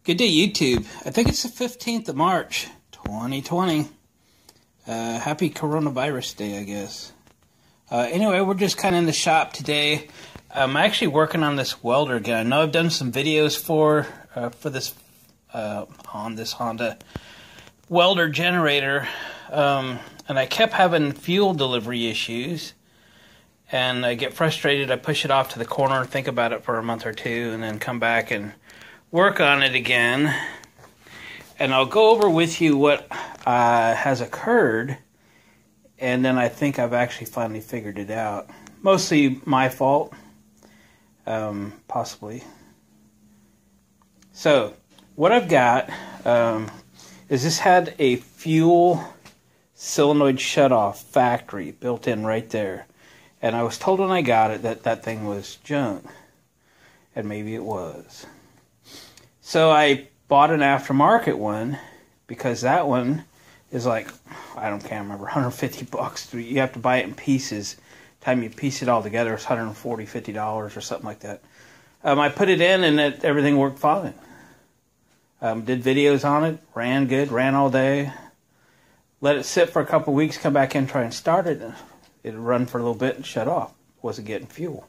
Good day, YouTube. I think it's the 15th of March, 2020. Happy Coronavirus Day, I guess. Anyway, we're just kind of in the shop today. I'm actually working on this welder again. I know I've done some videos for this on this Honda welder generator, and I kept having fuel delivery issues. And I get frustrated. I push it off to the corner, think about it for a month or two, and then come back and work on it again. And I'll go over with you what has occurred, and then I think I've actually finally figured it out. Mostly my fault, possibly. So what I've got is this had a fuel solenoid shutoff factory built in right there. And I was told when I got it that that thing was junk. And maybe it was. So I bought an aftermarket one because that one is like, can't remember, 150 bucks. You have to buy it in pieces. Time you piece it all together, it's $140, $50 or something like that. I put it in and everything worked fine. Did videos on it, ran good, ran all day. Let it sit for a couple weeks, come back in, try and start it. It'd run for a little bit and shut off. Wasn't getting fuel.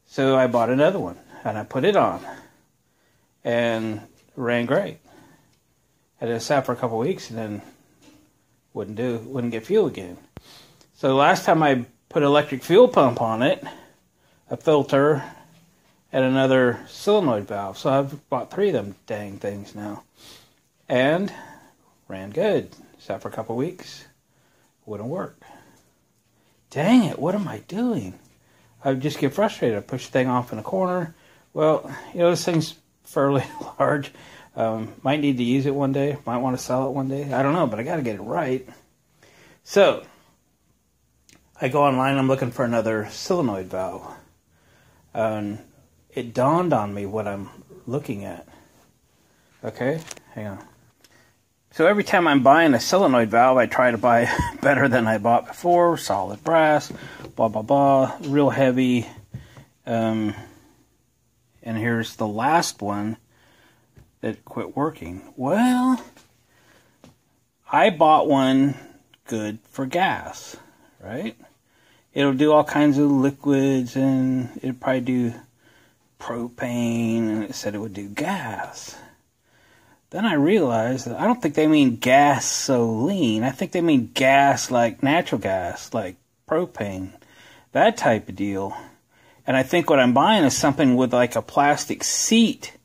So I bought another one and I put it on. And it ran great. And it sat for a couple weeks and then wouldn't get fuel again. So the last time I put an electric fuel pump on it, a filter, and another solenoid valve. So I've bought 3 of them dang things now. And ran good. Sat for a couple weeks. Wouldn't work. Dang it, what am I doing? I just get frustrated. I push the thing off in a corner. Well, this thing's fairly large. Might need to use it one day. Might want to sell it one day. I don't know, but I got to get it right. So, I go online. I'm looking for another solenoid valve. It dawned on me what I'm looking at. Okay, hang on. So every time I'm buying a solenoid valve, I try to buy better than I bought before. Solid brass, blah, blah, blah, real heavy. And here's the last one that quit working. Well, I bought one good for gas, right? It'll do all kinds of liquids, and it'll probably do propane, and it said it would do gas. Then I realized that I don't think they mean gasoline. I think they mean gas like natural gas, like propane, that type of deal. And I think what I'm buying is something with like a plastic seat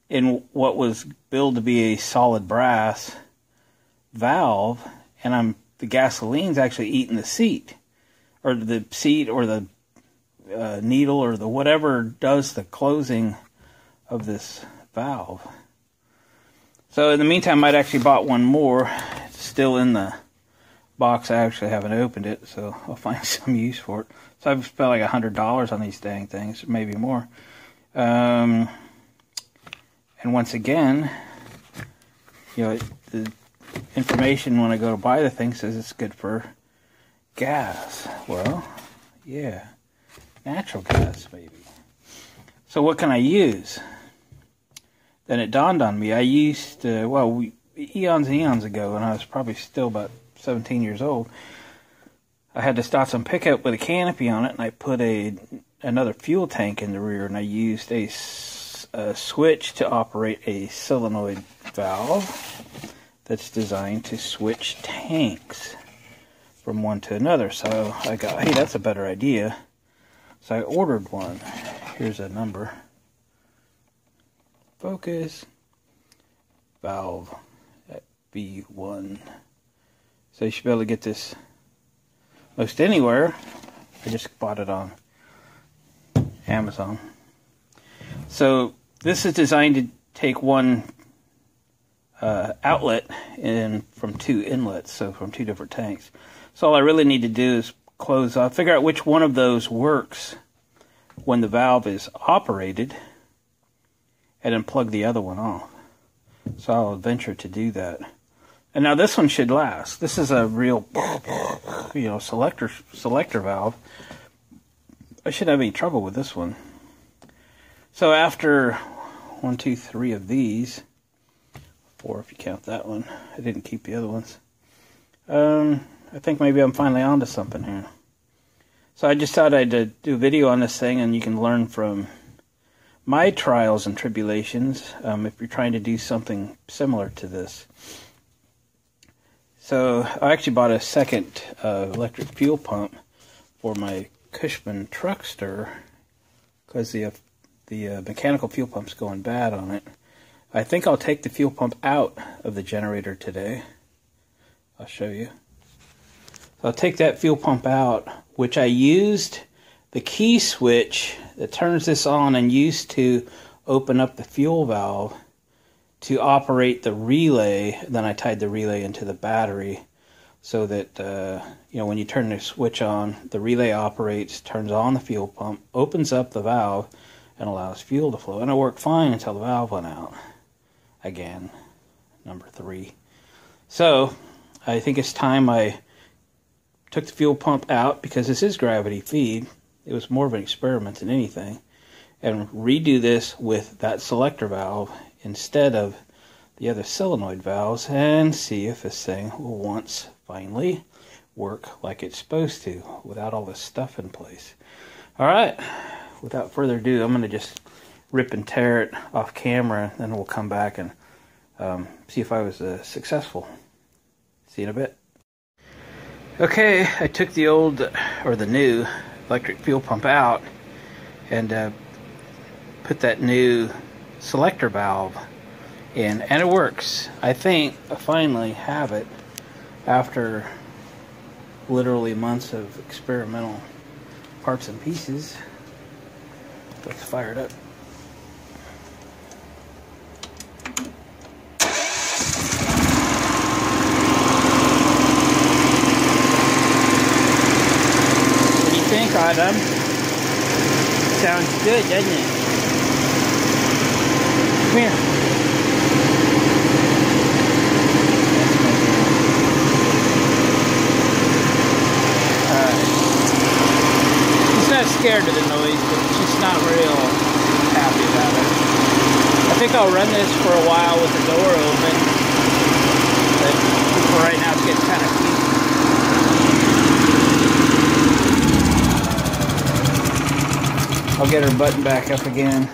in what was billed to be a solid brass valve, and the gasoline's actually eating the seat, or the seat, or the needle, or the whatever does the closing of this valve. So in the meantime, I'd actually bought one more. It's still in the box. I actually haven't opened it, so I'll find some use for it. So I've spent like $100 on these dang things, maybe more. And once again, the information when I go to buy the thing says it's good for gas. Well, yeah, natural gas maybe. So what can I use? Then it dawned on me, I used to, eons and eons ago, when I was probably still about 17 years old, I had to start some pickup with a canopy on it, and I put another fuel tank in the rear, and I used a switch to operate a solenoid valve that's designed to switch tanks from one to another. So I got, hey, that's a better idea. So I ordered one. Here's a number. Focus, valve at V1. So you should be able to get this most anywhere. I just bought it on Amazon. So this is designed to take one outlet from 2 inlets, so from 2 different tanks. So all I really need to do is figure out which one of those works when the valve is operated, and then plug the other one off. So I'll venture to do that. And now this one should last. This is a real, selector valve. I shouldn't have any trouble with this one. So after 1, 2, 3 of these. 4 if you count that one. I didn't keep the other ones. I think maybe I'm finally onto something here. So I just thought I'd do a video on this thing, and you can learn from my trials and tribulations if you're trying to do something similar to this. So I actually bought a second electric fuel pump for my Cushman truckster because the mechanical fuel pump's going bad on it. I think I'll take the fuel pump out of the generator today. I'll show you. So I'll take that fuel pump out, which I used the key switch that turns this on and used to open up the fuel valve to operate the relay. Then I tied the relay into the battery so that you know, when you turn the switch on, the relay operates, turns on the fuel pump, opens up the valve, and allows fuel to flow. And it worked fine until the valve went out. Again, number 3. So I think it's time I took the fuel pump out, because this is gravity feed. It was more of an experiment than anything. And redo this with that selector valve instead of the other solenoid valves, and see if this thing will once finally work like it's supposed to without all this stuff in place. Alright, without further ado, I'm going to just rip and tear it off camera, then we'll come back and see if I was successful. See you in a bit. Okay, I took the old, or the new, electric fuel pump out and put that new selector valve in, and it works. I think I finally have it after literally months of experimental parts and pieces. Let's fire it up. Adam. Sounds good, doesn't it? Come here. She's not scared of the noise, but she's not real happy about it. I think I'll run this for a while with the door open, but for right now it's getting kind of cute. I'll get her button back up again.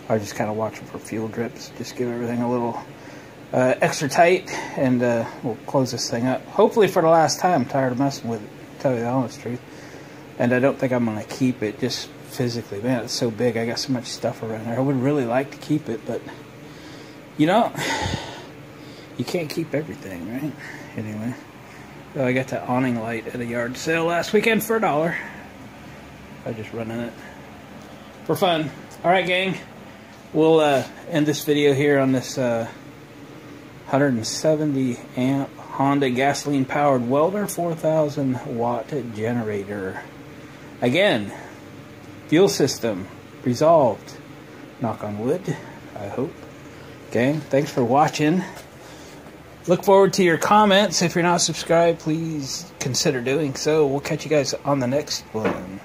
I just kind of watch for fuel drips. Just give everything a little extra tight, and we'll close this thing up. Hopefully for the last time. I'm tired of messing with it, to tell you the honest truth. And I don't think I'm going to keep it just physically. Man, it's so big. I got so much stuff around there. I would really like to keep it, but you know, you can't keep everything, right? Anyway, so I got that awning light at a yard sale last weekend for $1. I just running it for fun. Alright, gang, we'll end this video here on this 170 amp Honda gasoline powered Welder 4,000 watt generator. Again, fuel system resolved. Knock on wood, I hope. Gang, thanks for watching. Look forward to your comments. If you're not subscribed, please consider doing so. We'll catch you guys on the next one.